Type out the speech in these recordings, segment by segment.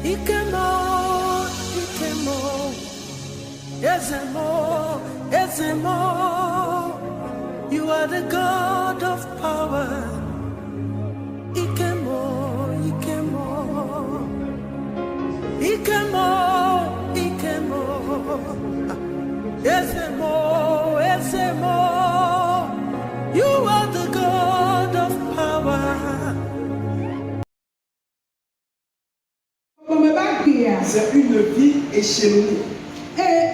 Ikemo, Ikemo, Ezemo, Ezemo. You are the God of power. Ikemo, Ikemo, Ikemo, Ikemo, Ezemo, Ezemo. You are the God of power. C'est une vie échelonnée. C'est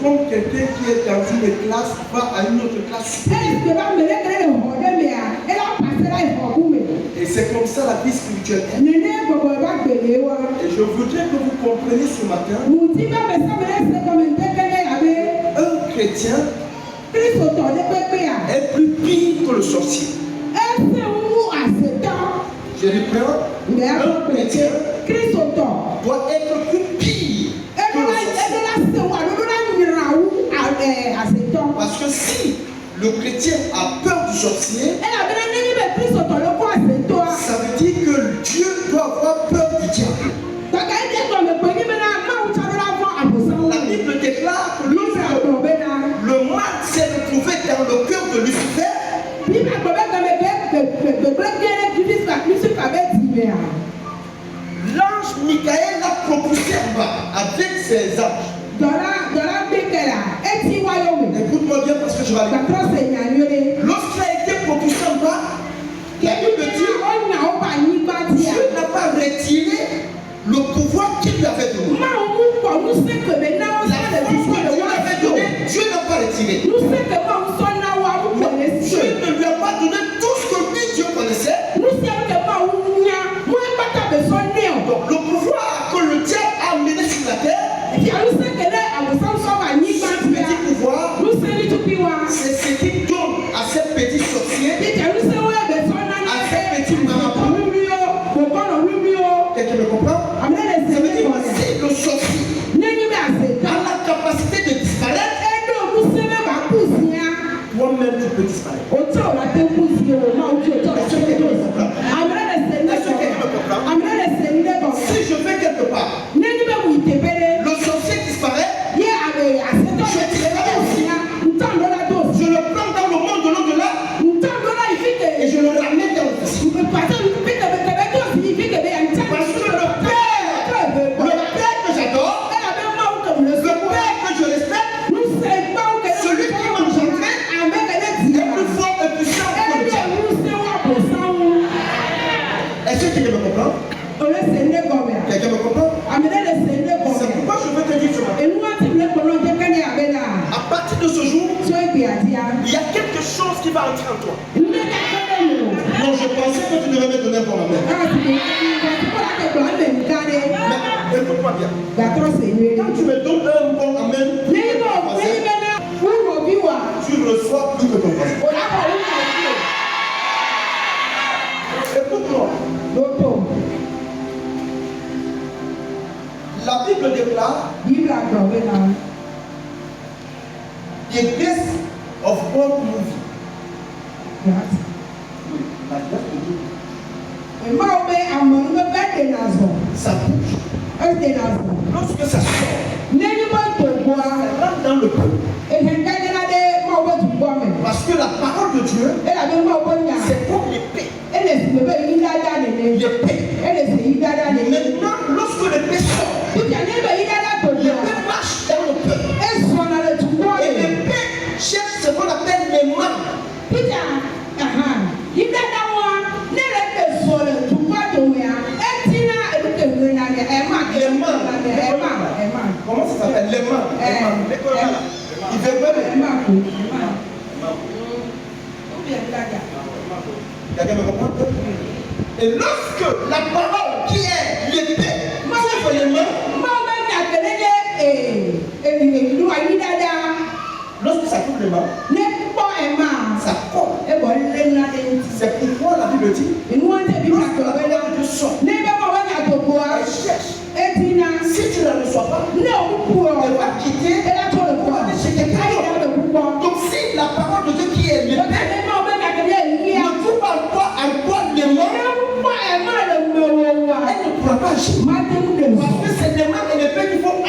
comme quelqu'un qui est dans une classe va à une autre classe. Et c'est comme ça la vie spirituelle. Et je voudrais que vous compreniez ce matin. Un chrétien est plus pire que le sorcier. Je reprends. Un chrétien doit être plus pire que le sorcier. Parce que si le chrétien a peur du sorcier, ça veut dire que Dieu doit avoir peur du diable. La Bible déclare que le mal s'est retrouvé dans le cœur de Lucifer. L'ange Michael l'a propulsé en bas avec ses anges. Écoute-moi bien parce que je vais aller. Lorsqu'il a été propulsé en bas, la Bible dit Dieu n'a pas retiré le pouvoir qu'il lui avait donné. La force que Dieu lui avait donnée, Dieu n'a pas retiré. Dieu ne lui a pas donné tout ce que lui Dieu connaissait. Donc le pouvoir que le diable a amené sur la terre, ce petit pouvoir, c'est ce qu'il donne à ces petits sorciers, à ces petits marabouts. Quelqu'un me comprend? Ça veut dire que si le sorcier a la capacité de disparaître, toi-même tu peux disparaître. Si je vais quelque part, le sorcier disparaît, je disparaît aussi. Je le prends dans le monde de l'au-delà et je le ramène dans le passé. Parce que le Père que j'adore, le Père que je respecte, celui qui m'a engendré est plus fort et puissant que le diable. Est-ce que quelqu'un me comprend? Quelqu'un me comprend? C'est pourquoi je veux te dire ce matin. À partir de ce jour, il y a quelque chose qui va entrer en toi. Non, je pensais que tu devais me donner pour la main. Mais écoute-moi bien. Quand tu me donnes un bon amen, tu reçois plus que ton voisin. Écoute-moi. La Bible déclare the grace of God movie. La grâce de Dieu. Ça bouge. Lorsque ça sort, ça rentre dans le peuple. Parce que la parole de Dieu, c'est comme l'épée. L'épée. Maintenant, lorsque l'épée sort, l'épée marche dans le peuple. Et l'épée cherche ce qu'on appelle les mains. Comment ça s'appelle? Les mains. Il veut pas les mains. Quelqu'un me comprend? Et lorsque la parole qui est l'épée ouvre les mains, lorsque ça touche les mains, ça colle. C'est pourquoi la Bible dit lorsque la parole de Dieu sort, elle cherche. Si tu ne la reçois pas, elle va quitter pour aller chez quelqu'un d'autre. Donc si la parole de Dieu qui est l'épée ne trouve pas à quoi les mains, marcher. Parce que c'est des mains et les pieds qu'il faut avoir.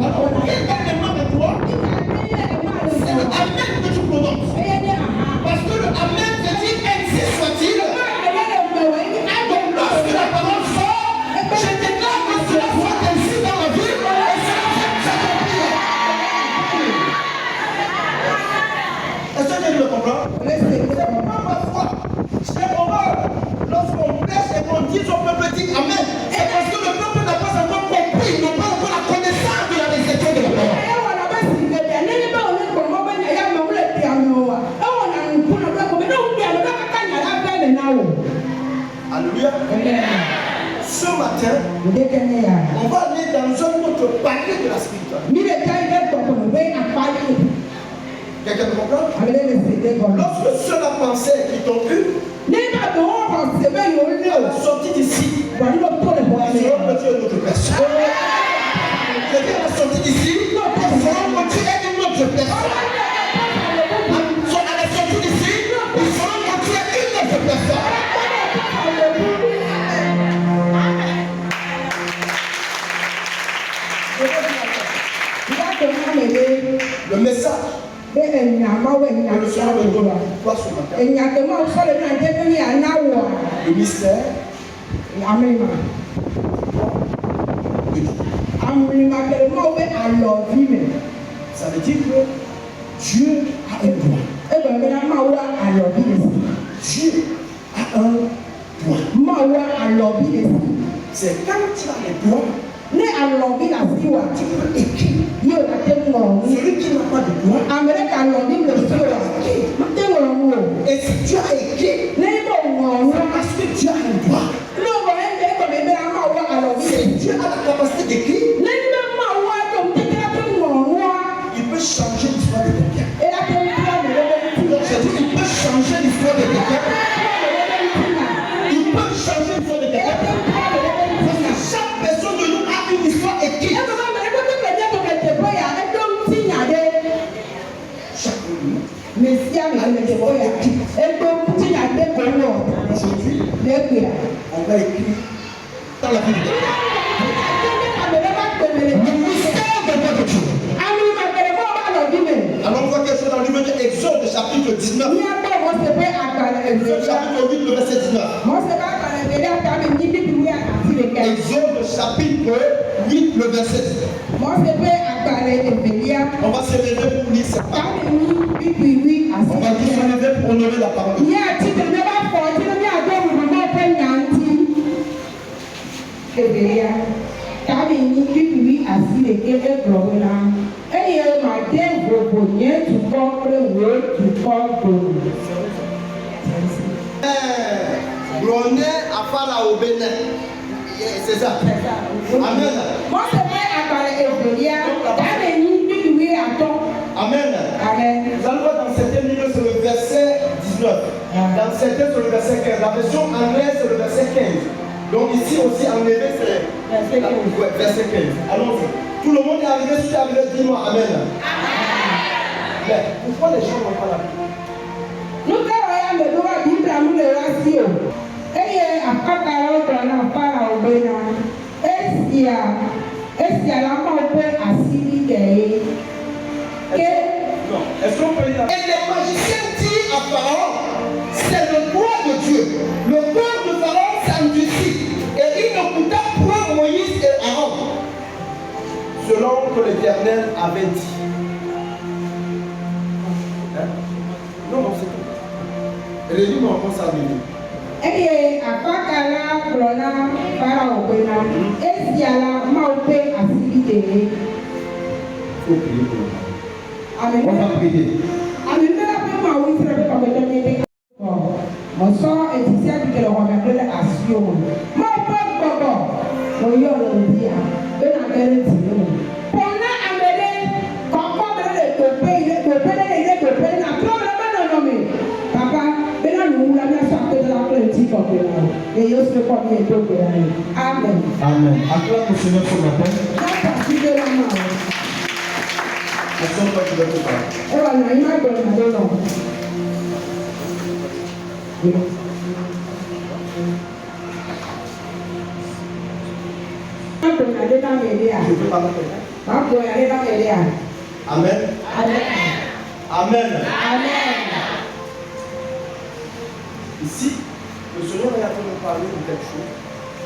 Alors, quel est les mains de toi? C'est le amen que tu prononces. Parce que le amen te dit ainsi soit-il. Donc lorsque la parole sort, je déclare que cela soit ainsi dans la vie et cela s'accomplit. Est-ce que tu le comprends? C'est pas parfois. C'est horreur. Lorsqu'on prêche et qu'on dit au peuple dit amen, c'est parce que le peuple n'a pas encore compris, ils n'ont pas encore la connaissance de la réception de la parole. Alléluia. Ce matin, on va aller dans un autre palier de la spiritualité. Quelqu'un me comprend? Lorsque ceux-là pensaient qu'ils t'ont eu, à la sortie d'ici, ils seront petits à notre personne. C'est-à-dire à la sortie d'ici, ils seront petits à une autre personne. À la sortie d'ici, ils seront petits à une autre personne. Le message que le Seigneur me donne quoi ce matin? Le mystère. Ça veut dire que Dieu a un droit. Dieu a un droit. C'est quand tu as les droits, tu peux écrire. Celui qui n'a pas de droit, et si tu as écrit, c'est parce que tu as un droit. Si Dieu a la capacité d'écrire, il peut changer l'histoire de quelqu'un. Donc je dis, il peut changer l'histoire de quelqu'un. Il peut changer l'histoire de quelqu'un. Parce que chaque personne de nous a une histoire écrite. Aujourd'hui, on va écrire dans la Bible. Le mystère de votre Dieu. Alors on voit quelque chose dans le livre d'Exode, chapitre 19. Chapitre 8, le verset 19. Exode, chapitre 8, le verset 19. On va se lever pour lire cette parole. On va tous se lever pour honorer la parole. Glonner à Pharaon au Bénin. C'est ça. Amen. Amen. Nous allons voir dans certains livres sur le verset 19. Dans certains sur le verset 15. La version anglaise c'est le verset 15. Donc ici aussi en anglais c'est verset 15. Allons-y. Tout le monde est arrivé, si tu es arrivé, dis-moi Amen. Mais pourquoi les gens n'ont pas la Bible? Nous travaillons le droit Bible à nous le ratio. Et à Pharaon est-ce la main peut assis non. Est-ce qu'on peut dire? Et les magiciens disent à Pharaon, c'est le droit de Dieu. Le corps de Pharaon s'endurcit. Et il ne coûta point Moïse et Aaron. Selon que l'Éternel avait dit. Hein? Non, c'est tout. Résume encore ça, Béni. Et à Fakala, Brona, Pharaon, Bénin, et si à la Maupé, à Sibité. Il faut prier pour le Amen. On va prier. Amen. Mon sang est ici avec le roi de la Assion. Mon papa, mon yon le dit, ben à quel tir. Pendant à mêler, quand on me le pays, le pays, la problème non nommé. Papa, ben à nous, la bien sortie de la politique pour que et yo se croit bien tout que Amen. Amen. Acclame le Seigneur ce matin. Merci de la main. Est-ce que tu veux te parler? kò yàrá náà mẹ́lẹ́ à. Je ne veux pas m'appeler. Má kò yàrá náà mẹ́lẹ́ à. Amen. Amen. Amen. Amen. Ici, le Seigneur est en train de nous parler de quelque chose.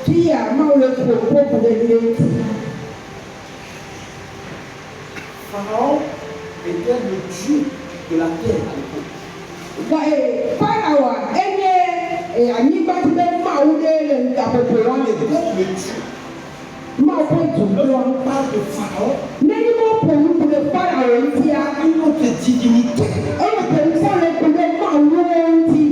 Kí a máa lè kó kókò lélẹ̀. Pharaon était le Dieu de la terre à l'époque. Fáráwà ẹ̀yẹ àyíká ti bẹ́ẹ̀ máa ń lé lè ń dàbòbò wọn lè Il dé. est le Dieu. Máa fún ìtùnú wọn. Lorsqu'on parle de Pharaon, Lẹ́yìn mọ́ pòun kúlẹ̀ fáráwà ń tí a. une autre divinité. Ẹ̀yẹ pẹ̀lú sọ̀rọ̀ kúlẹ̀ máa ń wọ́n ń tí.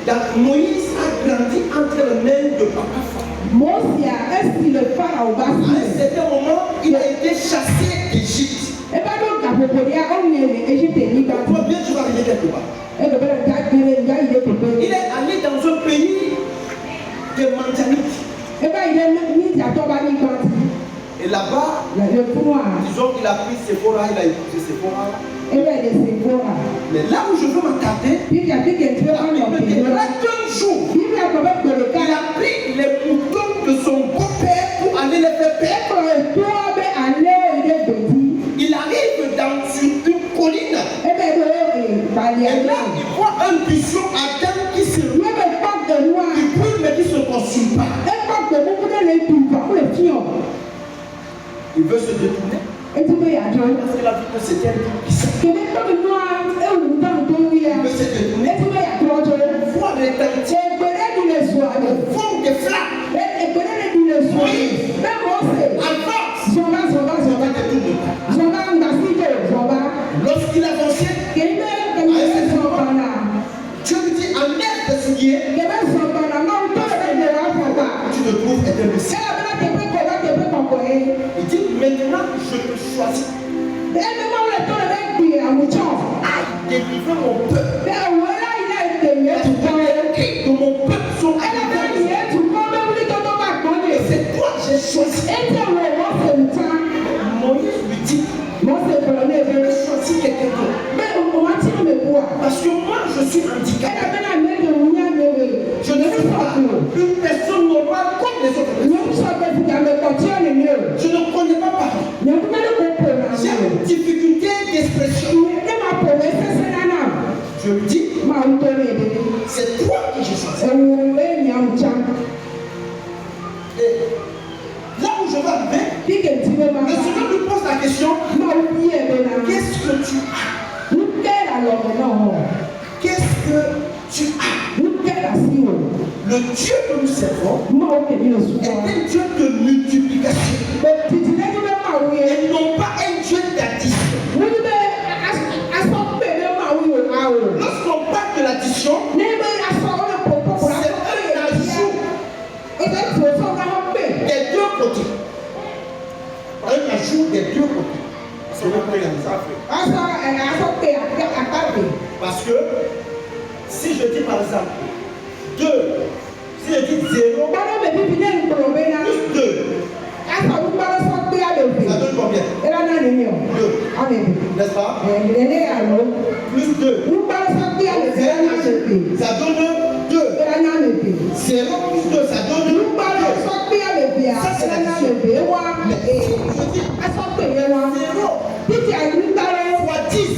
Donc, Moïse a grandi entre les mains de papa Pharaon. Mọ́sí à ẹ̀sìn lè fáráwà bá À sí. un certain moment, il a été chassé d'Égypte. Ẹ bá dọ̀ dàbòbò ní ọ̀nà ẹ̀ Égypte nígbà tó. Toi, bien, tu vas arriver quelque part. Ẹ bẹ̀rẹ̀ bẹ̀rẹ̀ ká gbére ìyá ìdè pèpè. Il est allé dans un pays de Mandjanite. Ẹ bá ìdè ní ìyàtọ̀ bá nígbà tí. Et là-bas, Yàrá fún wa. disons qu'il a pris Séphora, il a épousé Séphora. Ẹ bá ìdè sè fún wa. Mais là où je veux m'attarder, Bíbí àbíkè tí ó il ń lọ me pèlú. dira qu'un jour, Bíbí àgbàbẹ́ gbèrè ká. il a pris les moutons de son beau-père pour aller les faire paître. Ẹ̀kọ́ ètò ọbẹ̀ alẹ́ ìdè gbèdí. Il arrive sur une colline. Ẹ bẹ̀ bẹ̀rẹ̀ ìbàlẹ̀ Et là, àná. il voit un buisson Adam qui se loue. Yóò bẹ̀ fọ́ gbẹ̀lú wa. Il brûle mais qui ne se consume pas. Ẹ kọ́ gbẹ̀mú kúndé lè tù fà ó lè fi hàn. Il veut se détourner Etí bẹ̀ yàtọ̀. parce qu'il a vu que c'était un Dieu puissant. Kèmí tóbi nù à ewu náà tó wí ya. Il veut se détourner. Etí bẹ̀ yàtọ̀ ọjọ́. Voir l'éternité. Ẹgbẹ̀rẹ̀ ni lè sọ àlẹ́. Fond des flammes. Ẹgbẹ̀rẹ̀ ni lè sọ àlẹ́. Bẹ́ẹ̀ mọ̀ ọ́ sè. Avance. Zọba zọba zọba. Zọba ngbàsíjọ zọba. Lorsqu'il avançait, Kèmí kèmí zọba náà. Dieu lui dit enlève tes souliers. Kèmí zọba náà máa ń tọ́ ẹ̀ lè wá fọ̀gbà. Tu te trouves être le ciel. Ẹ bẹ́ẹ̀ tẹ̀pẹ́ kọ̀ọ̀bá tẹ̀pẹ́ kọ̀ọ̀kọ̀ yẹn. Il dit maintenant je te choisis. Ẹni máa ń lè tọ́ ẹ̀ bẹ́ẹ̀ gbé àwùjọ. À délivrer mon peuple. Bẹ́ẹ̀ wọ́n láyé náà tẹ̀yẹ tù kọ́ ẹ. Et que mon peuple soit Ẹ lọ́ bẹ́ẹ̀ arrivé. yẹ tù kọ́ bẹ́ẹ̀ wúlí tó tó bá gbọ́ ní. C'est toi que j'ai choisi. Ẹ tẹ̀ wọ̀ wọ́n fẹ̀ ń tán. Moïse lui dit Mọ̀ sẹ̀ fọ̀rọ̀ ní ebe. je choisis quelqu'un d'autre. Bẹ́ẹ̀ wọ́n ti ń lè bu à. Parce que moi je suis handicapé. Ẹ̀dá bẹ́ẹ̀ náà mẹ́rin òun yá mẹ́rin. Je ne suis pas une personne normale comme les autres personnes. Nyɔnu sɔ bɛ ti game kɔtɔ ne mi o. Je ne connais pas parler. Nyɔnu bɛ ne ko po na J'ai mi o. une difficulté d'expression. Ne ma po bɛ sɛsɛ nana. Je lui dis Ma n tó ne de. c'est toi que j'ai choisi. Ewu e nyamu can. Et là où je vais arriver, Dike ti bɛ ma. le Seigneur lui pose la question Ma o bi yɛ bɛ na. qu'est-ce que tu as? N tɛ la lɔbɔ na hɔ. Qu'est-ce que tu as? N tɛ la si o. Le Dieu que nous servons Ma o kɛ mi le su est kɔ. un Dieu de multiplication Bɛ titi ne bɛ ma o ye. et non pas un Dieu d'addition. Wuli bɛ asɔ bɛ bɛ ma o ye a o. Lorsqu'on parle de l'addition, Ne bɛ asɔ o le po po la. c'est un ajout E bɛ to so ka hɔ bɛ. des deux côtés. Un ajout des deux côtés. C'est le problème. Asɔ bɛ a ka bɛ. Parce que si je dis par exemple 2, si je dis 0 Bọ́lá bẹ̀ bíbí ní ìgbòho bẹ́ẹ̀ náà. plus 2, Asọ̀ wípé sọ pé a lè fi. ça donne combien? Ẹ̀rọ náà lè mi ọ̀. A lè fi. N'est-ce pas? Ẹ̀ẹ́dẹ̀ àlọ́. Plus 2. Wípé sọ pé a lè fi. Ẹ̀rọ náà lè fi. Ça donne 2. Ẹ̀rọ náà lè fi. 0 plus 2, ça donne Wípé sọ pé a lè fi. Ẹ̀rọ náà lè fi. Ewa. Je dis Asọ̀ pé yẹn wa. 0 Títí àyíká rẹ̀. fois 10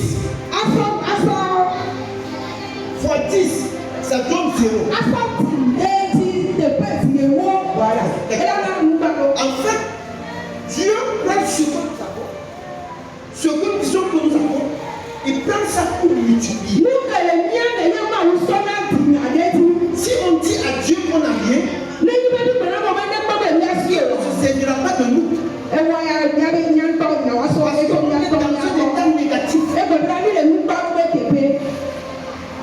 fois 10, ça donne 0. Asọ̀ tì éjì tẹ̀pẹ́ tì lè wọ́. Wàhálà. Ẹ̀rọ náà ń gbà lọ. En fait, Dieu prend ce que nous avons, ce que nous disons que nous avons, il prend ça pour multiplier. Nous kẹlẹ̀ ní ẹ̀rẹ̀ yẹn máa ń sọ náà tì ní àdé tí. Si on dit à Dieu qu'on n'a rien, Lẹ́yìn bẹ́ẹ̀ ni pẹ̀lú ọmọ ẹgbẹ́ gbọ́dọ̀ ní ẹsẹ̀ on ne se servira pas de nous. ẹwà ya nyàbẹ nyàntọ nyàwá sọ Parce ẹgbẹ́ qu'on est nyàntọ dans un nyàntọ état négatif. ẹgbẹ́ bí wọ́n lè mú bá wọ́n képe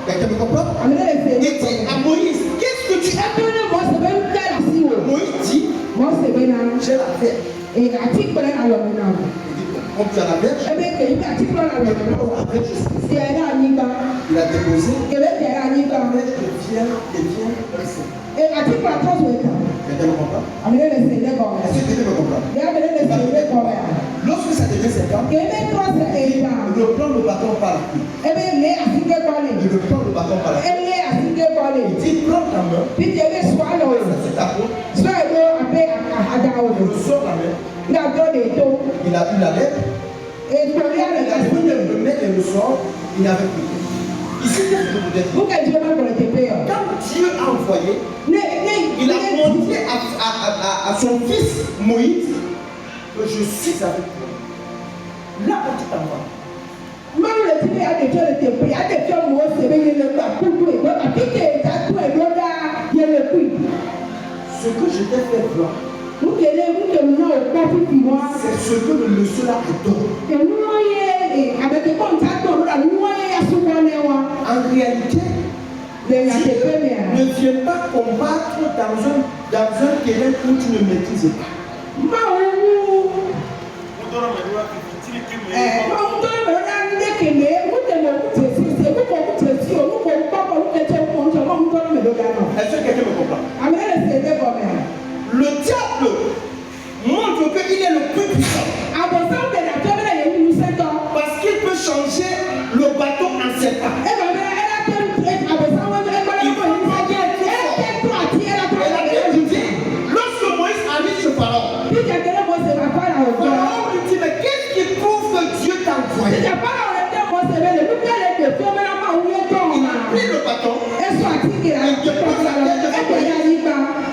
Quelqu'un me comprend? àmì lè fẹ́ Il dit à Moïse, qu'est-ce que tu as? ẹgbẹ́ ní mọ̀ sẹ́bẹ̀ ń tẹ́ àti wò Moïse dit, mọ̀ sẹ́bẹ̀ náà j'ai la terre. èyí àti ìpẹ́lẹ́ náà lọ́wọ́ náà Il dit, comme tu as la verge, ẹgbẹ́ kèyí bí àti ìpẹ́lẹ́ náà lọ́wọ́ náà la verge, ti ẹ̀rẹ́ àyíká il a déposé, kèwé ti ẹ̀rẹ́ àyíká la verge devient un feu. àti ìpẹ́lẹ́ tó sùn ẹ̀ka Quelqu'un me comprend? àmì lè fẹ́ lẹ́kọ̀ọ́ Est-ce que quelqu'un me comprend? yàrá lè fẹ́ lẹ́kọ̀ọ́ Lorsque ça devient 50, kèwé tó sẹ̀ ẹ̀ka il reprend le bâton par la queue. ẹgbẹ́ lé àti kékọ́lé Il reprend le bâton par la queue. ẹlé àti kékọ́lé Il dit, prends ta main, bí ti ẹgbẹ́ sùn àlọ́ c'est ta peau, sọ ẹgbẹ́ abẹ́ àdáwò Il ressort la main. Il a eu la lettre. Et pour rien, Il a pris le main et le sort. Il n'avait plus. Ici, qu'est-ce que vous dites? Quand Dieu a envoyé, il a montré à son fils Moïse que je suis avec toi. Là où tu t'envoies. Ce que je t'ai fait voir, c'est ce que le seul adore. En réalité, Dieu ne vient pas combattre dans un terrain où tu ne maîtrises pas. Est-ce que quelqu'un me comprend? Le diable montre qu'il est le plus puissant. Parce qu'il peut changer le bateau en serpent. Lorsque Moïse arrive chez Pharaon, Pharaon lui dit, mais qu'est-ce qui prouve que Dieu t'a envoyé? Il a pris le bâton.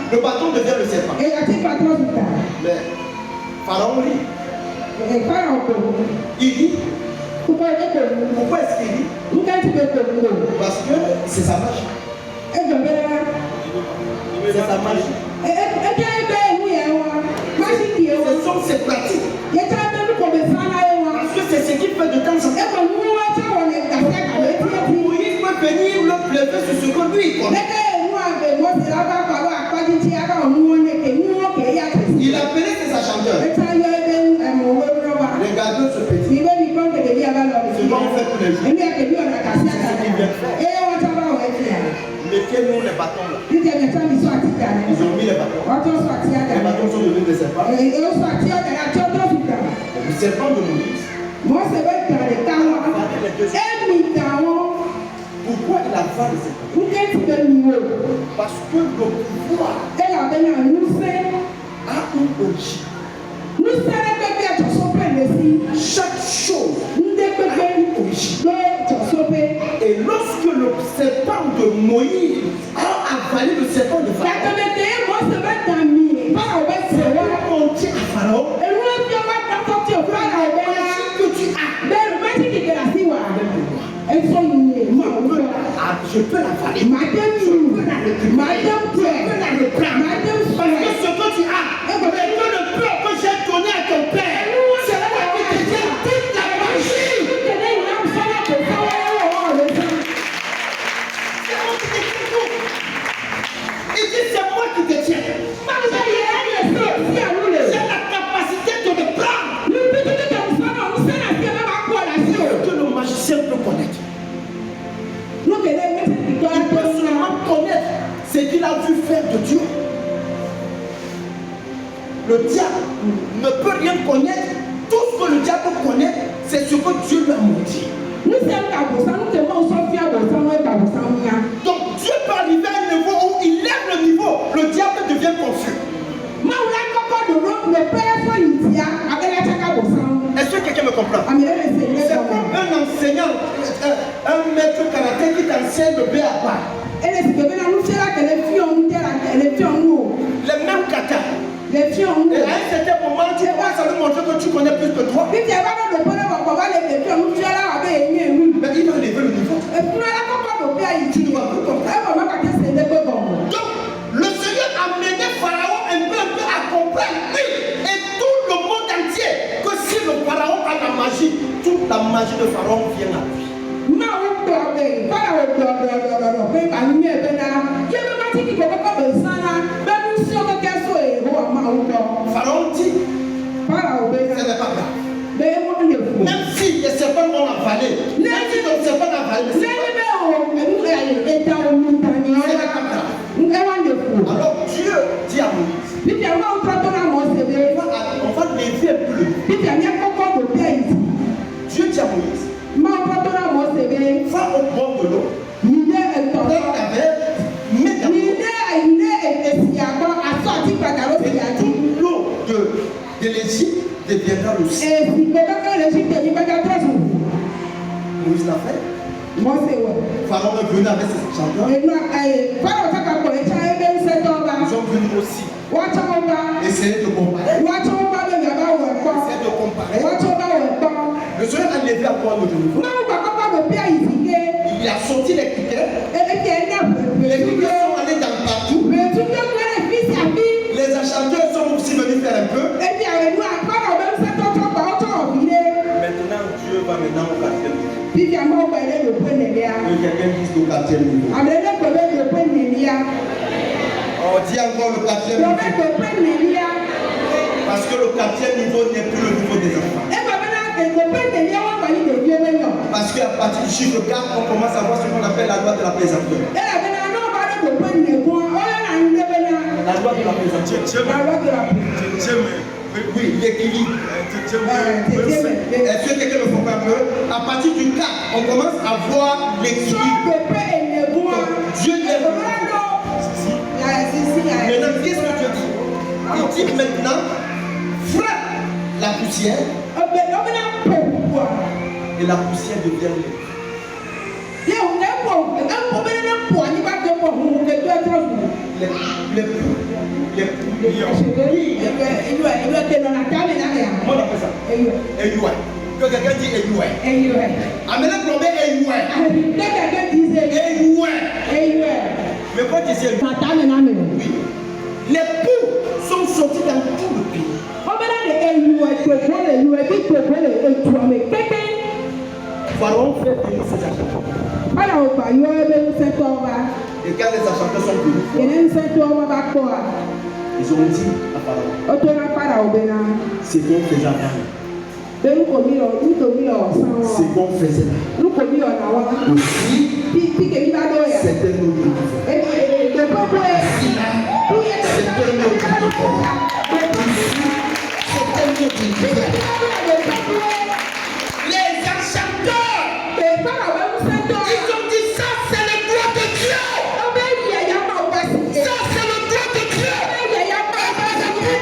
Le bâton devient le serpent. Mais Pharaon rit. Il dit. Pourquoi est-ce qu'il dit? Parce que c'est sa magie. C'est sa magie. Ce sont ses pratiques. Parce que c'est ce qu'il fait de temps en temps. Moïse peut venir le pleurer sur ce que lui il connaît. Il a appelé ses chanteurs. Regardez ce petit. Ce qu'on fait tous les jours. Mettez-nous les bâtons là. Ils ont mis les bâtons. Les bâtons sont devenus des serpents. Le serpent de Moïse. Pourquoi il a fait le serpent? Parce que le pouvoir a une origine. Chaque chose a une origine. Et lorsque le serpent de Moïse a avalé le serpent de Pharaon, on dit à Pharaon, je peux l'avaler. Je peux la reprendre. Parce que ce que tu as, et que le peuple que j'ai donné à ton père, c'est moi qui te tiens toute la magie. Il dit c'est moi qui te tiens. J'ai la capacité de le prendre. Que le magicien peut connaître. Il peut seulement connaître ce qu'il a vu faire de Dieu. Le diable ne peut rien connaître. Tout ce que le diable connaît, c'est ce que Dieu lui a montré. Donc Dieu peut arriver à un niveau où il lève le niveau, le diable devient confus. Est-ce que quelqu'un me comprend? C'est comme un enseignant, un maître karaté qui t'enseigne le B à part. Les mêmes kata. Et à un certain moment, tu crois ça lui montrer que tu connais plus que toi. Mais il va lever le niveau. Tu ne vas plus comprendre. Donc, le Seigneur a mené Pharaon un peu à comprendre, oui, et tout le monde entier, que si le Pharaon a la magie, toute la magie de Pharaon vient à lui. Pharaon dit, ce n'est pas grave. Même si les serpents vont avaler, même si le serpent a avalé, ce n'est pas grave. Alors Dieu dit à Moïse, on va lever un peu le niveau. Dieu dit à Moïse, va au bord de l'eau, prends ta verre, mets ta main, et toute l'eau de aussi. Moïse l'a fait. Pharaon est venu avec ses chanteurs. Ils ont venu aussi essayer de comparer. Le Seigneur a levé à quoi notre niveau. Il a sorti les critères. Les critères sont allés dans partout. Les acheteurs sont aussi venus faire un peu. Maintenant, Dieu va maintenant au 4e niveau. Que quelqu'un dise au 4e niveau. On dit encore le 4e niveau. Parce que le 4e niveau n'est plus le niveau des enfants. Parce qu'à partir du chiffre 4, on commence à voir ce qu'on appelle la loi de la présenteur. La loi de la présenteur. Oui, l'équilibre. Est-ce que quelqu'un le comprend un peu? À partir du 4, on commence à voir l'équilibre. Dieu est maintenant, qu'est-ce que Dieu dit? Il dit maintenant, frappe la poussière. Et la poussière devient lait. Les on appelle ça Eyoué. Que quelqu'un dit Eyoué. Amenez le problème Eyoué. Mais quand tu dis oui, les poux sont sortis dans tout le pays. Pharaon fait venir ses acheteurs. Et quand les acheteurs sont venus, ils ont dit à Pharaon, c'est qu'on faisait avant. C'est qu'on faisait là. Aussi, c'était notre niveau. C'était notre niveau. Les acheteurs, ils ont dit ça, c'est le droit de Dieu. Ça, c'est le droit de Dieu.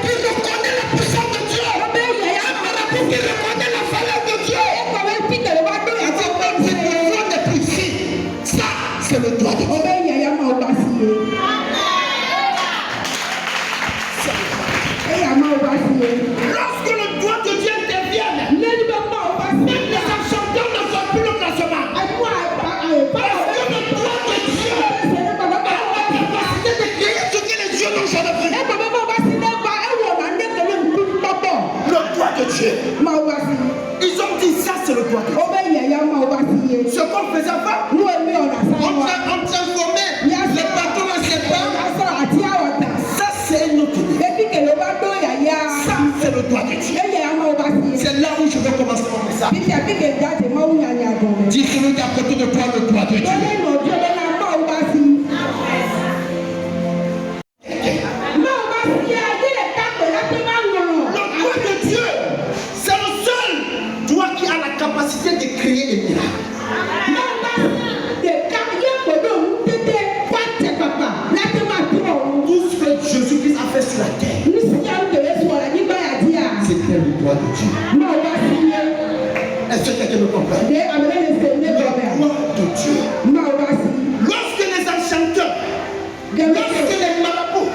Qui reconnaît la puissance de Dieu. Qui reconnaît la valeur de Dieu. Il dit, même si le droit n'est plus ici, ça, c'est le droit de Dieu. Lorsque le droit de Dieu intervient, même les acheteurs ne font plus le classement. Parce que le droit de Dieu a la capacité de créer ce que les dieux n'ont jamais fait. Le droit de Dieu. Ils ont dit ça, c'est le droit de Dieu. Ce qu'on faisait avant, on transformait les bâtons en serpents. Ça, c'est notre droit. Ça, c'est le droit de Dieu. C'est là où je vais commencer mon message. Dis celui d'à côté de toi le droit de Dieu. Le droit de Dieu, c'est le seul droit qui a la capacité de créer des miracles. Tout ce que Jésus-Christ a fait sur la terre, c'était le droit de Dieu. Est-ce que quelqu'un me comprend? Le droit de Dieu. Lorsque les enchanteurs, lorsque les marabouts,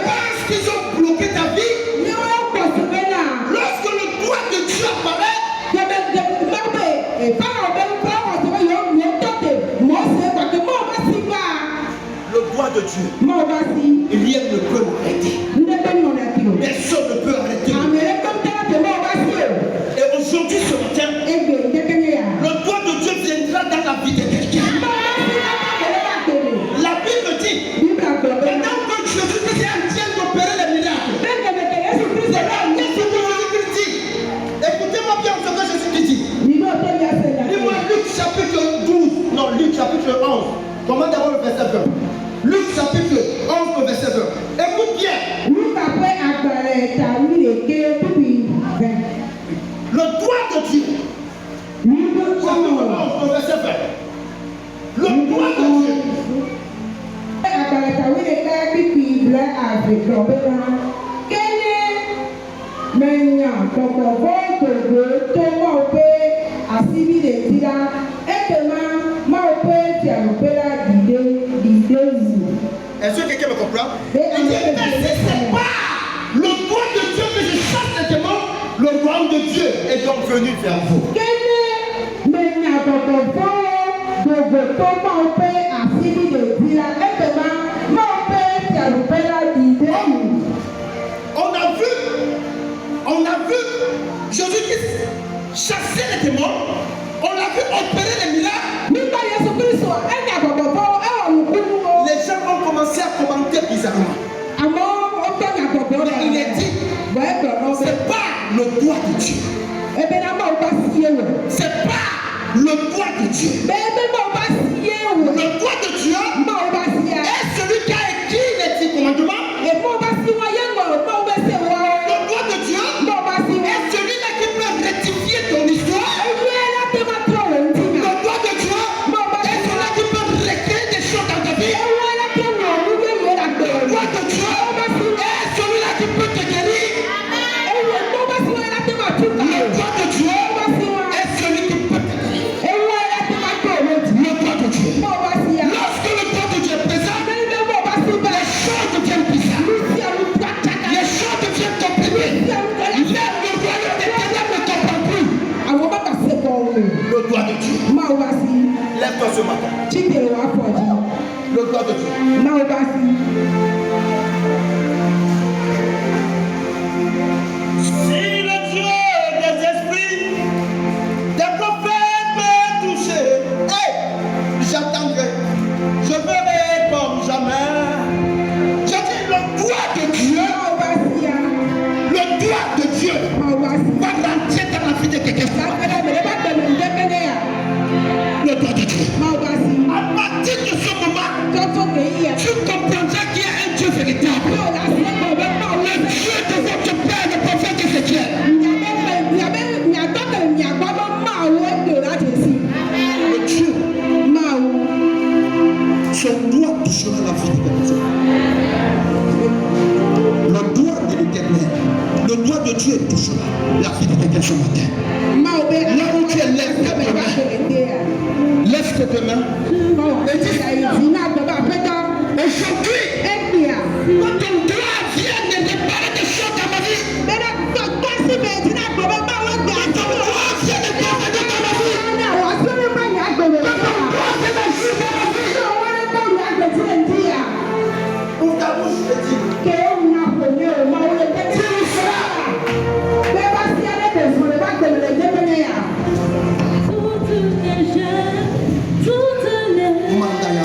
parce qu'ils ont bloqué ta vie, lorsque le droit de Dieu apparaît, le droit de Dieu, rien ne peut l'arrêter. Personne ne peut arrêter. Et aujourd'hui, ce matin, le droit de Dieu viendra dans la vie de quelqu'un. La Bible dit, maintenant que Jésus-Christ est en train d'opérer les miracles, Jésus-Christ dit, écoutez-moi bien ce que Jésus-Christ dit. Dis-moi Luc chapitre 12, non Luc chapitre 11, comment d'abord le verset 20. Luc chapitre 11, le verset 20. Écoute bien. Le droit de Dieu. Chapitre 11, le verset 20. Le droit de Dieu. Menya kɔkɔbɔ gbogbo tó máa pé àsìbí lè tira ẹ̀kẹ́ máa pé tí a lò pé la dìde wù. Est-ce que quelqu'un me comprend? Il dit, mais si c'est pas le doigt de Dieu que je chasse les démons, le royaume de Dieu est donc venu vers vous. Kéde menya kɔkɔbɔ gbogbo tó máa pé àsìbí lè tira ẹ̀kẹ́ máa pé tí a lò pé la dìde wù. On a vu Jésus-Christ chasser les démons. On l'a vu opérer les miracles. Les gens ont commencé à commenter bizarrement. Il est dit, c'est pas le doigt de Dieu. C'est pas le doigt de Dieu. Le doigt de Dieu est celui qui a écrit les 10 commandements. Le doigt de Dieu est celui-là qui peut rectifier ton histoire. Le doigt de Dieu est celui-là qui peut recréer des choses dans ta vie. Le doigt de Dieu est celui-là qui peut te guérir. Le doigt de Dieu est celui qui peut te guérir. Le doigt de Dieu. Lorsque le doigt de Dieu est présent, les choses deviennent bizarres. Les choses deviennent compliquées. Le royaume des ténèbres ne comprend plus. Le doigt de Dieu. Lève-toi ce matin. Le doigt de Dieu. Si le Dieu des esprits, des prophètes me toucher, hey, j'attendrai. Je verrai comme jamais. Je dis le doigt de Dieu. Le doigt de Dieu va rentrer dans la vie de quelqu'un. Le doigt de Dieu. À partir de ce moment, tu comprendras qu'il y a un Dieu véritable. Le Dieu de votre père, le prophète Ézéchiel. Le Dieu, son doigt touchera la vie de quelqu'un. Le doigt de l'Éternel, le doigt de Dieu touchera la vie de quelqu'un ce matin. Là où tu es, lève tes mains. Lève tes mains. Et dis, aujourd'hui, quand ton doigt vient de réparer des choses dans ma vie, quand ton doigt vient de guérir dans ma vie, quand ton doigt vient de juger ma vie, pour ta bouche, je dis, tu le feras. Mandaya.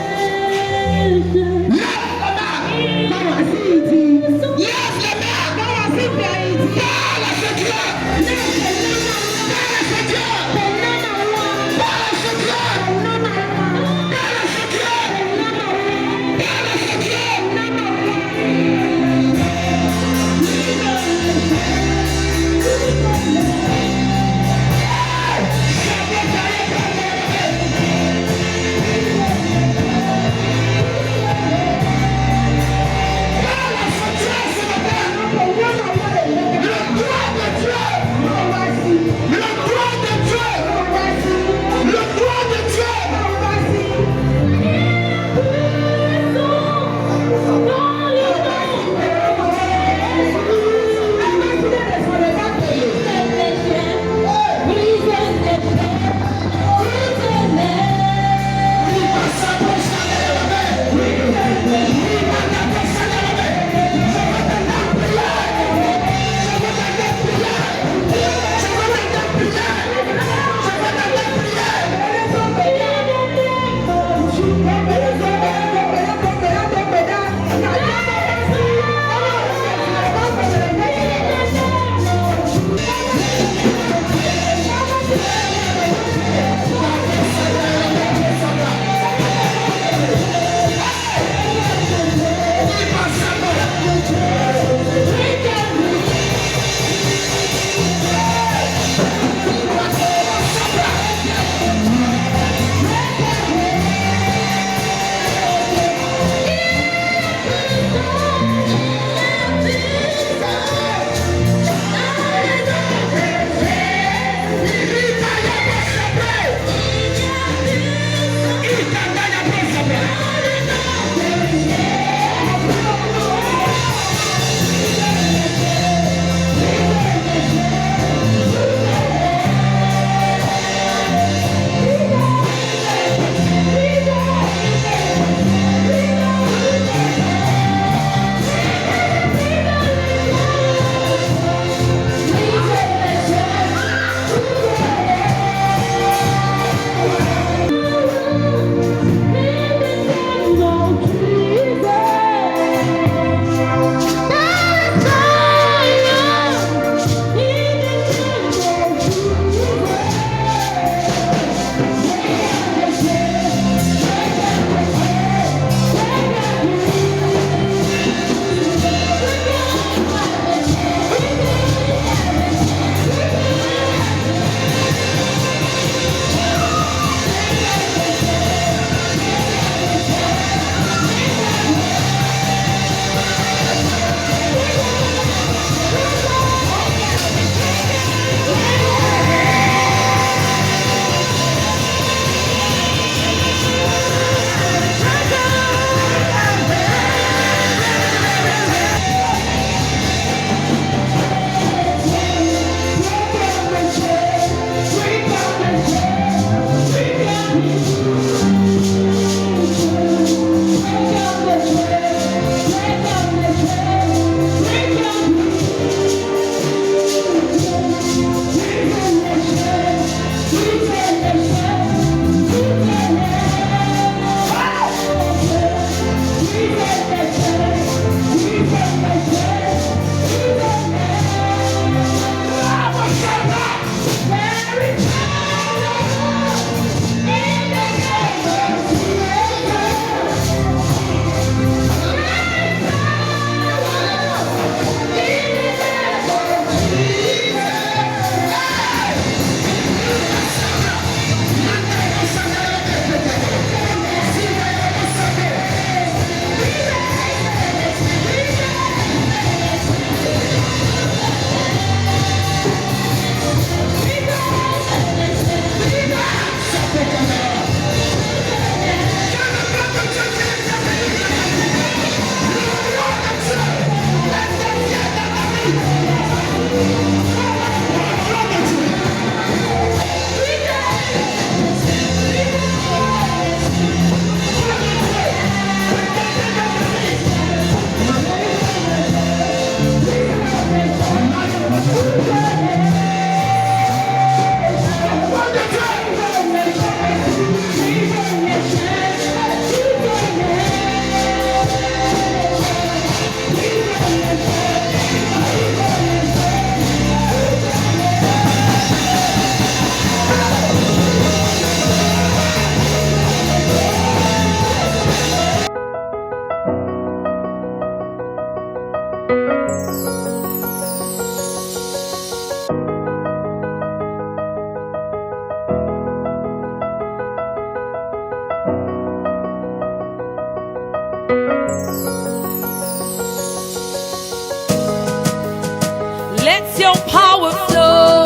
Let your power flow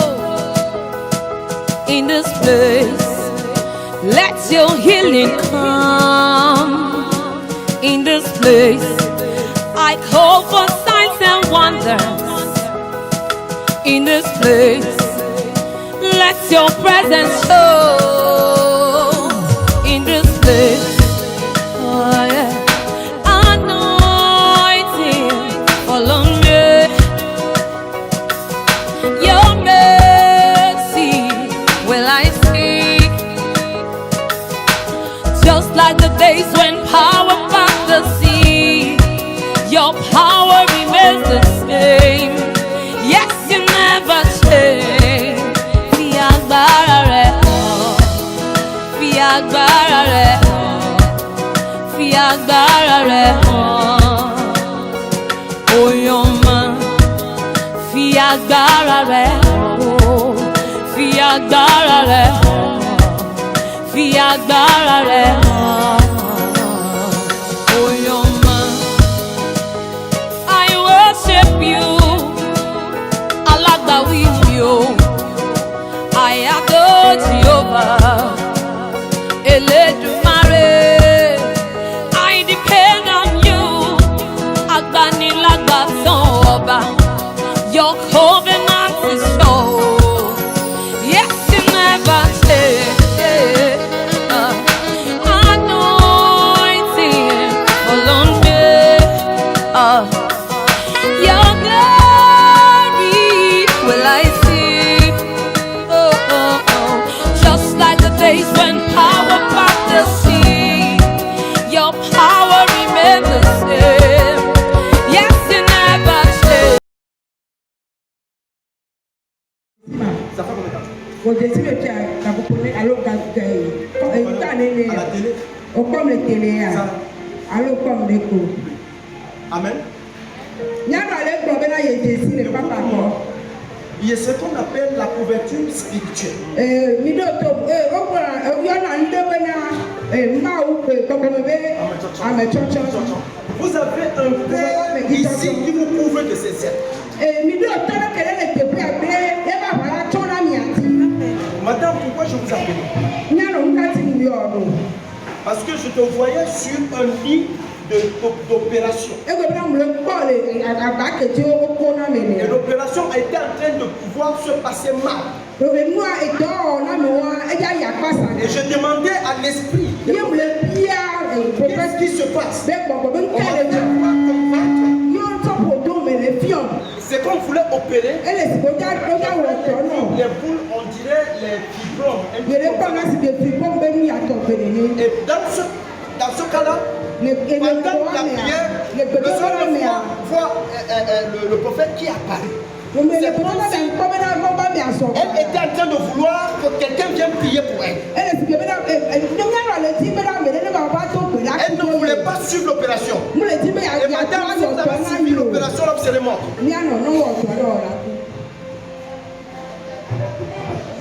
in this place. Let your healing come in this place. I call for signs and wonders in this place. Let your presence show in this place. Oh, yeah. Anointing follow me. Your mercy will I seek, just like the days when power passed the sea. Your power remains the same. Yes, you never change. Fi agbára rẹ̀ hàn, fi agbára rẹ̀ hàn, fi agbára rẹ̀ hàn. Oyoma, fi agbára rẹ̀ hàn, fi agbára rẹ̀ hàn, fi agbára rẹ̀ hàn. Oyoma, I worship you, alágbàwí mi o. I adore Jehovah, Elédùmarè. I depend on you, agbanilágbàtàn ọba. Your covenant is sure. Yes, you never change. Anointing follow me. Your glory will I see. Oh, oh, oh. Just like the days when power passed the sea. Your power remains the same. Yes, you never change. Ça fait combien de temps? Oje ti le ti a kokone alo ka ta ne ne À la télé. o kom le tele ya alo kom le ko Amen. nyalo le gbo be na ye Jésus le papa ko Il y a ce qu'on appelle la couverture spirituelle. mi do to o ko yo na nde be na ma u pe ko ko be ame chocho Vous avez un père ici qui vous couvre de ses ailes. mi do to na kele le te pe abe e ba wala to na mi ati Madame, pourquoi je vous appelle? nyalo nkati mi odo Parce que je te voyais sur un lit d'opération. e go be na mo le ko le agba ke ti o ko na me Et ne l'opération était en train de pouvoir se passer mal. o be mu a edo na me wa e ja ya pasa Et je demandais à l'esprit, ye mo le bia qu'est-ce qui se passe? be gbogbo be On nke va le faire quoi comme ventre? yo to po do me le fion C'est qu'on voulait opérer. ele si ko ja o ja wo to no Les boules, on dirait les fibromes. un peu yere ko comme na ça. si de fi ko be ni ato bere ni Et dans ce cas-là, le pendant la prière, le le gbedo soir, me a voit le prophète qui apparaît. o me le ko na be ko be na mo ba me aso Elle était en train de vouloir que quelqu'un vienne prier pour elle. ele si be na no me na le ti be na me le ba ba to pe la Elle ne voulait pas suivre l'opération. mo le ti be ya Et ya to madame, na si yo vous to avez na suivi yo l'opération, là, vous serez mort. ni ano no wo to do la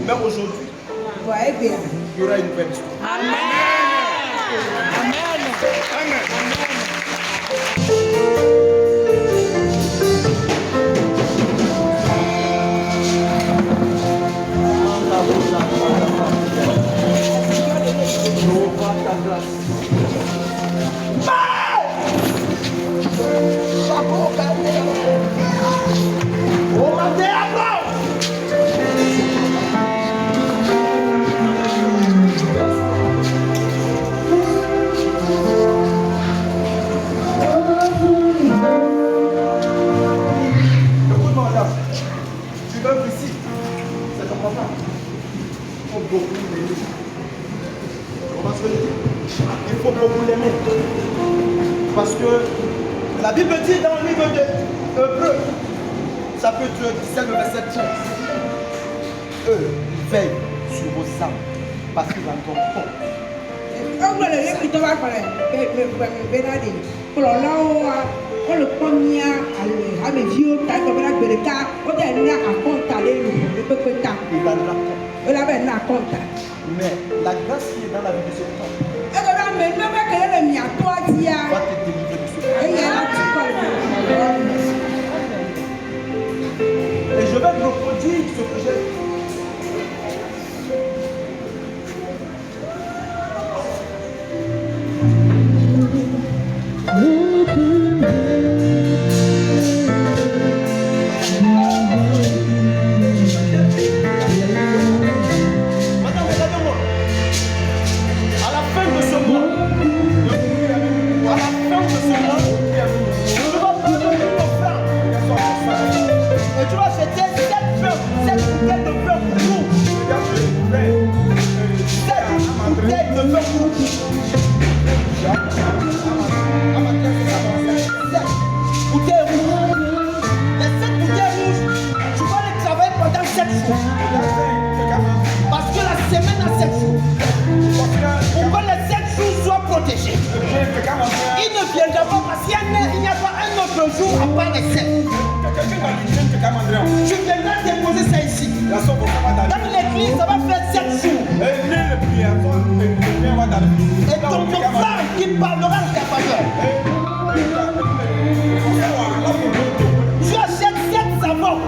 Mais aujourd'hui, wa e be il y aura une nouvelle histoire. Écoute-moi là, tu veux ici, c'est ton papa. Il faut beaucoup l'aimer. Tu comprends ce que je dis? Il faut beaucoup l'aimer. Parce que la Bible dit dans le livre de Hébreux, chapitre 17, le verset 13, eux veillent sur vos âmes parce qu'ils en ont compte. ọgbọ́n lè lébi tó bá pẹ̀lẹ́ bẹ́ẹ̀ náà de kọlọ̀ lọ́wọ́ wa kọlọ̀ kọ́míà àlè àmèjì ó ta ẹgbẹ́ bẹ́ẹ̀ gbèrè ká ó dẹ̀ ní àkọ́ǹtà lẹ́nu ní pépé ta Il va de la compte. ó lábẹ́ ní àkọ́ǹtà. Mais la grâce qui est dans la vie de cet homme ẹgbẹ́ bá mi ní bẹ́ẹ̀ kẹ́lẹ́ lè mi àtọ́ àti ya va te délivrer. dire ce que j'ai. Maintenant, regardez-moi. À la fin de ce mois, tu vas prendre une offrande. Et tu vas acheter 7 bouteilles de vin pour nous. 7 bouteilles de vin pour nous. 7 bouteilles rouges. Les 7 bouteilles rouges, tu vas les travailler pendant 7 jours. Parce que la semaine a 7 jours. Pour que les 7 jours soient protégés. Il ne viendra pas parce qu'il n'y a pas un autre jour à part les 7. Tu viendras déposer ça ici. Dans l'église, ça va faire 7 jours. Et ton offrande qui parlera en ta faveur. Tu achètes 7 savons.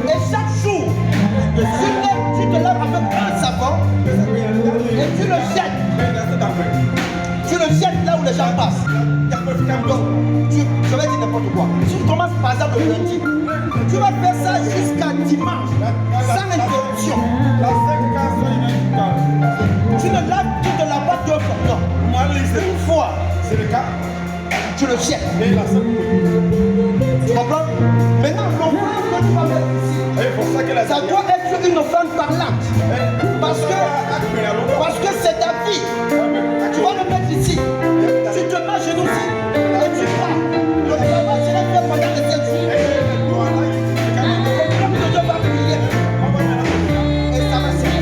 Et chaque jour, tu te lèves avec un savon et tu le jettes. Tu le jettes là où les gens passent. Donc, je vais dire n'importe quoi. Tu commences par exemple le lundi. Tu vas faire ça jusqu'à dimanche, sans interruption. Tu ne laves, tu ne laves pas 2 fois. Non. Une fois. Tu le jettes. Tu comprends? Maintenant, l'offrande que tu vas mettre ici, ça doit être une offrande parlante. Parce que c'est ta vie. Tu vas le mettre ici. Tu te mets à genoux ici. Et tu pars. Le travail sera fait pendant les 7 jours. Le peuple de Dieu va prier. Et ça va se faire.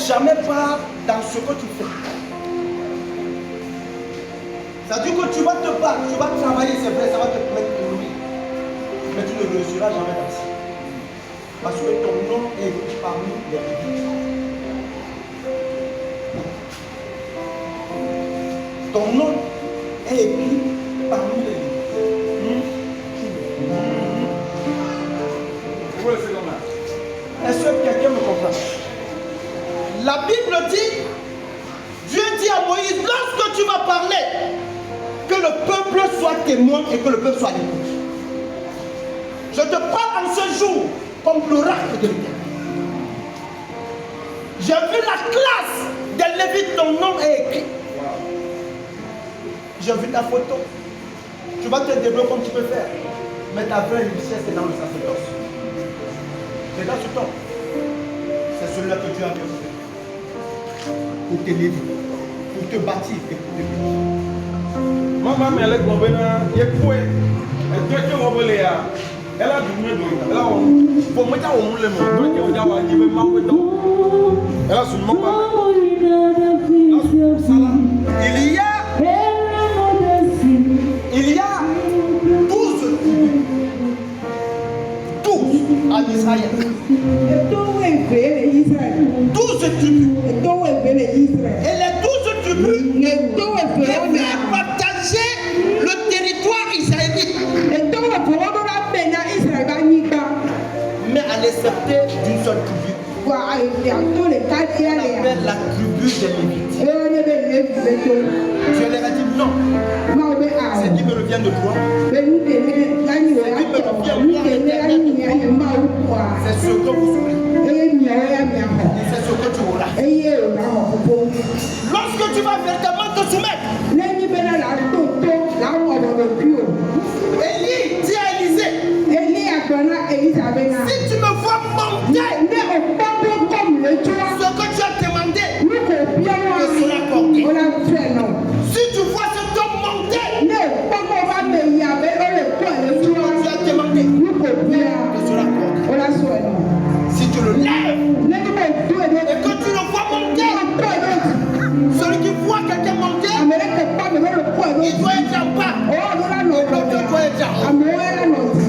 Jamais part dans ce que tu fais. Ça veut dire que tu vas te battre, tu vas travailler, c'est vrai, ça va te mettre une vie. Mais tu ne réussiras jamais dans ça. Parce que ton nom est écrit parmi les vies. Ton nom est écrit parmi les vies. Est-ce que quelqu'un me comprend? La Bible dit, Dieu dit à Moïse, lorsque tu vas parler, que le peuple soit témoin et que le peuple soit l'écoute. Je te parle en ce jour comme l'oracle de l'Éternel. J'ai vu la classe des Lévites, ton nom est écrit. J'ai vu ta photo. Tu vas te développer comme tu peux faire. Mais ta vraie richesse est dans le sacerdoce. Mais dans ce temps, c'est celui-là que Dieu a mis pour t'élever, pour te bâtir et pour te bénir. Maman, mais elle est tombée là, il est coué. Elle doit être envolée là. Elle a du mieux. Elle a pour moi, tu as au moins le mot. Tu as au moins le mot. Elle a seulement pas. Il y a 12 tribus. 12 en Israël. 12 tribus. Et les 12 tribus devaient partager le territoire israélite. Mais à l'excepter d'une seule tribu. On appelle la tribu des Lévites. Je leur ai dit non. C'est qui me revient de toi. C'est ce que vous saurez. C'est ce que tu auras. Lorsque tu vas véritablement te soumettre, Élie dit à Élisée, si tu me vois monter, ce que tu as demandé te sera accordé. Si tu vois cet homme monter, ce que tu as demandé te sera accordé. Si tu le lèves et que tu le vois monter, celui qui voit quelqu'un monter, il doit être en bas. Et l'autre doit être en haut.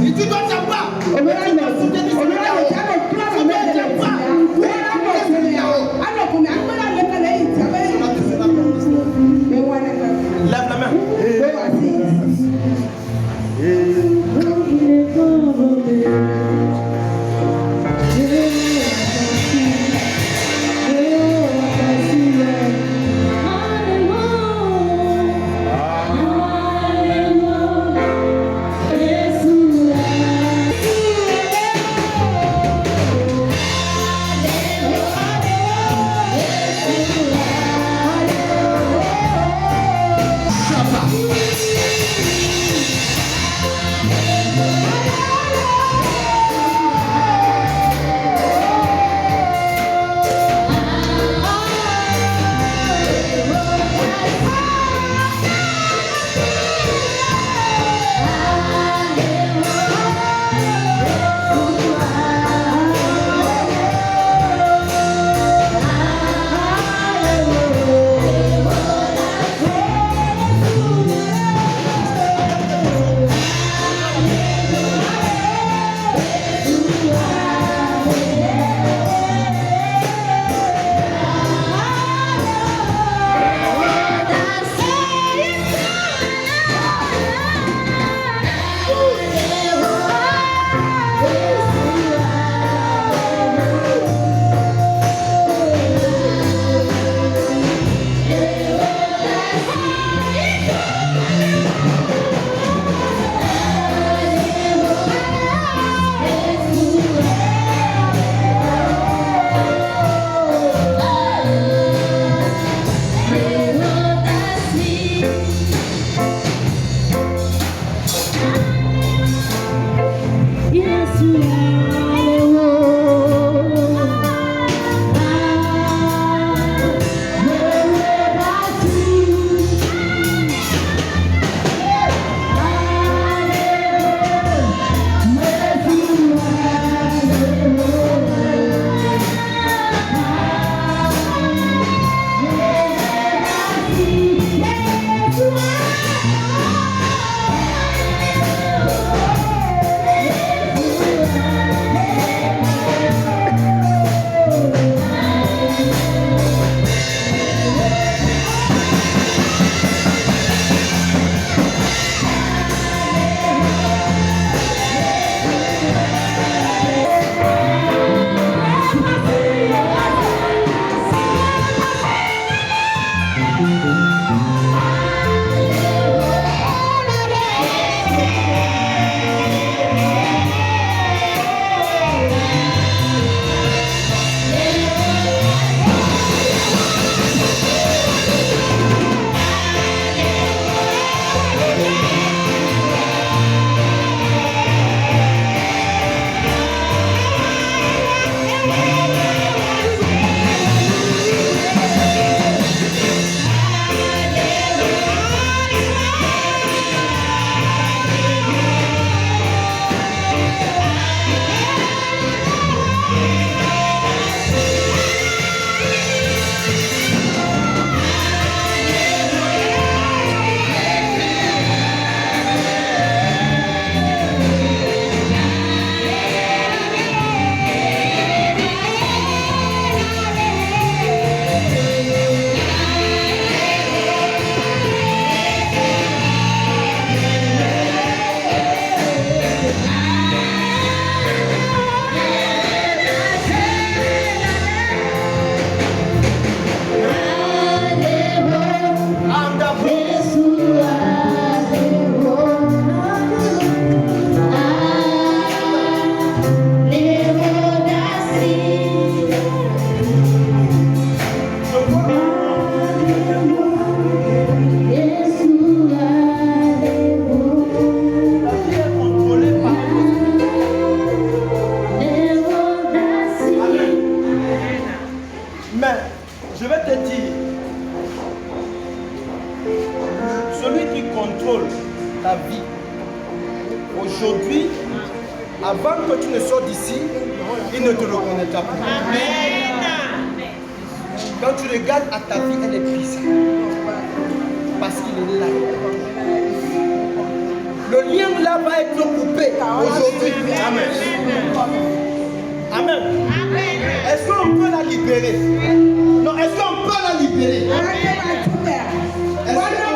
Et tu dois être en bas. Et tu dois soutenir celui qui est en haut. Tu dois être en bas. Lève la main. contrôle ta vie. Aujourd'hui, avant que tu ne sortes d'ici, il ne te reconnaîtra pas. Quand tu regardes à ta vie, elle est bizarre. Parce qu'il est là. Le lien là va être coupé aujourd'hui. Amen. Amen. Est-ce qu'on peut la libérer? Non, est-ce qu'on peut la libérer? Est-ce